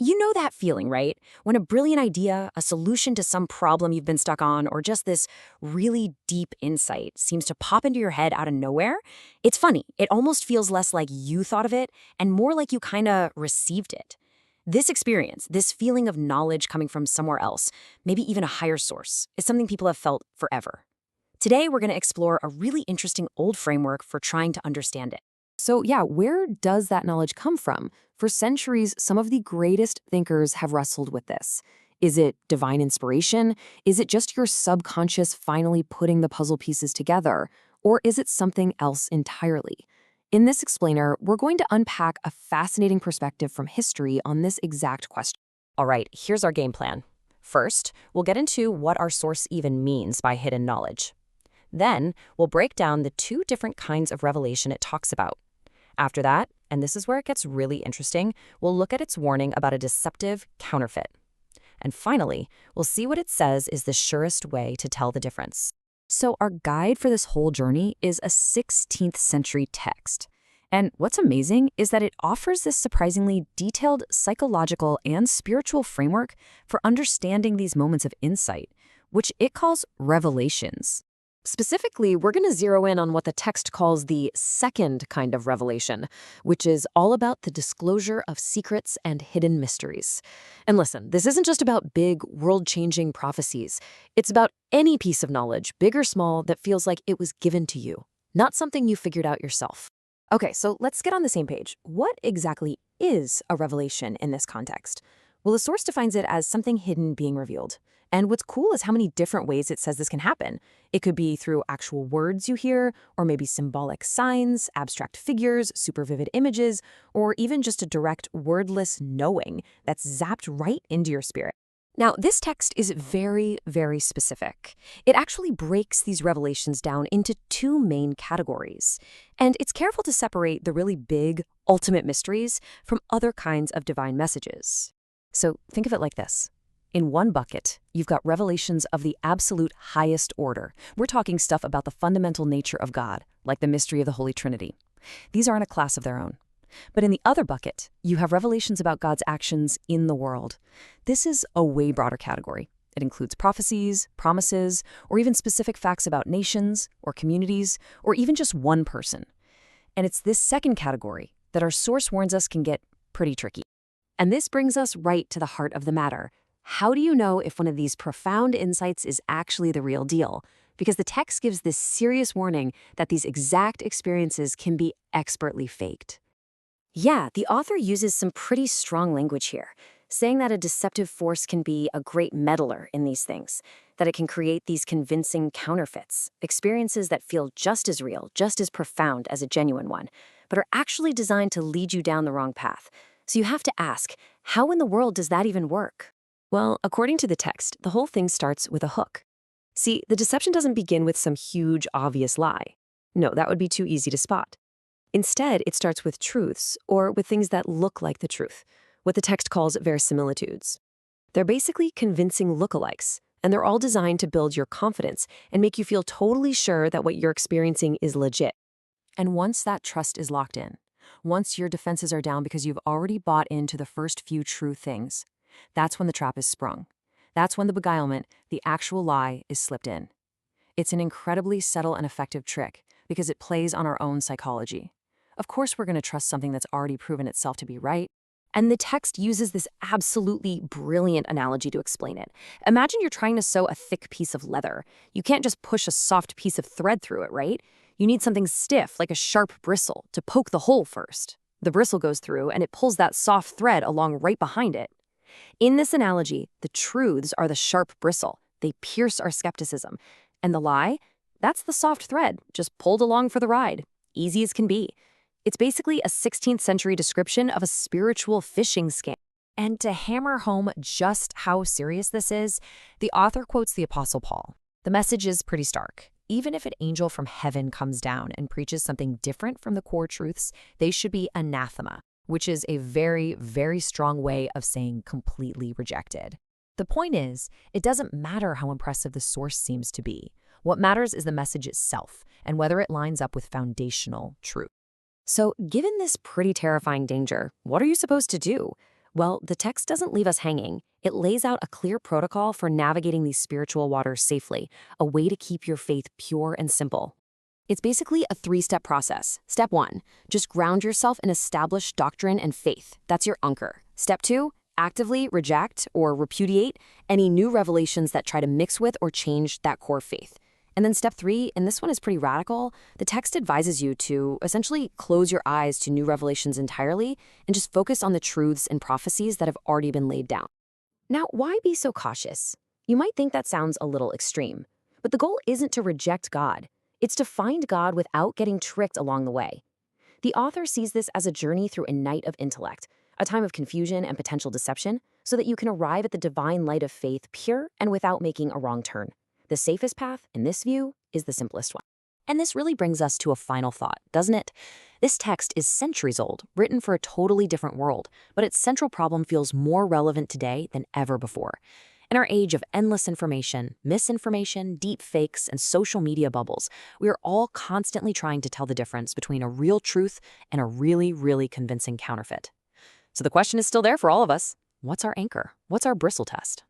You know that feeling, right? When a brilliant idea, a solution to some problem you've been stuck on, or just this really deep insight seems to pop into your head out of nowhere? It's funny. It almost feels less like you thought of it and more like you kind of received it. This experience, this feeling of knowledge coming from somewhere else, maybe even a higher source, is something people have felt forever. Today, we're going to explore a really interesting old framework for trying to understand it. So yeah, where does that knowledge come from? For centuries, some of the greatest thinkers have wrestled with this. Is it divine inspiration? Is it just your subconscious finally putting the puzzle pieces together? Or is it something else entirely? In this explainer, we're going to unpack a fascinating perspective from history on this exact question. All right, here's our game plan. First, we'll get into what our source even means by hidden knowledge. Then, we'll break down the two different kinds of revelation it talks about. After that, and this is where it gets really interesting, we'll look at its warning about a deceptive counterfeit. And finally, we'll see what it says is the surest way to tell the difference. So our guide for this whole journey is a 16th century text. And what's amazing is that it offers this surprisingly detailed psychological and spiritual framework for understanding these moments of insight, which it calls revelations. Specifically, we're going to zero in on what the text calls the second kind of revelation, which is all about the disclosure of secrets and hidden mysteries. And listen, this isn't just about big, world-changing prophecies. It's about any piece of knowledge, big or small, that feels like it was given to you, not something you figured out yourself. Okay, so let's get on the same page. What exactly is a revelation in this context? Well, the source defines it as something hidden being revealed. And what's cool is how many different ways it says this can happen. It could be through actual words you hear, or maybe symbolic signs, abstract figures, super vivid images, or even just a direct wordless knowing that's zapped right into your spirit. Now, this text is very, very specific. It actually breaks these revelations down into two main categories. And it's careful to separate the really big, ultimate mysteries from other kinds of divine messages. So think of it like this. In one bucket, you've got revelations of the absolute highest order. We're talking stuff about the fundamental nature of God, like the mystery of the Holy Trinity. These are in a class of their own. But in the other bucket, you have revelations about God's actions in the world. This is a way broader category. It includes prophecies, promises, or even specific facts about nations or communities, or even just one person. And it's this second category that our source warns us can get pretty tricky. And this brings us right to the heart of the matter. How do you know if one of these profound insights is actually the real deal? Because the text gives this serious warning that these exact experiences can be expertly faked. Yeah, the author uses some pretty strong language here, saying that a deceptive force can be a great meddler in these things, that it can create these convincing counterfeits, experiences that feel just as real, just as profound as a genuine one, but are actually designed to lead you down the wrong path. So you have to ask, how in the world does that even work? Well, according to the text, the whole thing starts with a hook. See, the deception doesn't begin with some huge, obvious lie. No, that would be too easy to spot. Instead, it starts with truths, or with things that look like the truth, what the text calls verisimilitudes. They're basically convincing lookalikes, and they're all designed to build your confidence and make you feel totally sure that what you're experiencing is legit. And once that trust is locked in, once your defenses are down because you've already bought into the first few true things, that's when the trap is sprung. That's when the beguilement, the actual lie, is slipped in. It's an incredibly subtle and effective trick because it plays on our own psychology. Of course, we're going to trust something that's already proven itself to be right. And the text uses this absolutely brilliant analogy to explain it. Imagine you're trying to sew a thick piece of leather. You can't just push a soft piece of thread through it, right? You need something stiff, like a sharp bristle, to poke the hole first. The bristle goes through, and it pulls that soft thread along right behind it. In this analogy, the truths are the sharp bristle. They pierce our skepticism. And the lie? That's the soft thread, just pulled along for the ride. Easy as can be. It's basically a 16th century description of a spiritual phishing scam. And to hammer home just how serious this is, the author quotes the Apostle Paul. The message is pretty stark. Even if an angel from heaven comes down and preaches something different from the core truths, they should be anathema, which is a very, very strong way of saying completely rejected. The point is, it doesn't matter how impressive the source seems to be. What matters is the message itself and whether it lines up with foundational truth. So, given this pretty terrifying danger, what are you supposed to do? Well, the text doesn't leave us hanging. It lays out a clear protocol for navigating these spiritual waters safely, a way to keep your faith pure and simple. It's basically a three-step process. Step 1, just ground yourself in established doctrine and faith. That's your anchor. Step 2, actively reject or repudiate any new revelations that try to mix with or change that core faith. And then step 3, and this one is pretty radical, the text advises you to essentially close your eyes to new revelations entirely and just focus on the truths and prophecies that have already been laid down. Now, why be so cautious? You might think that sounds a little extreme, but the goal isn't to reject God. It's to find God without getting tricked along the way. The author sees this as a journey through a night of intellect, a time of confusion and potential deception, so that you can arrive at the divine light of faith pure and without making a wrong turn. The safest path, in this view, is the simplest one. And this really brings us to a final thought, doesn't it? This text is centuries old, written for a totally different world, but its central problem feels more relevant today than ever before. In our age of endless information, misinformation, deep fakes, and social media bubbles, we are all constantly trying to tell the difference between a real truth and a really, really convincing counterfeit. So the question is still there for all of us. What's our anchor? What's our bristle test?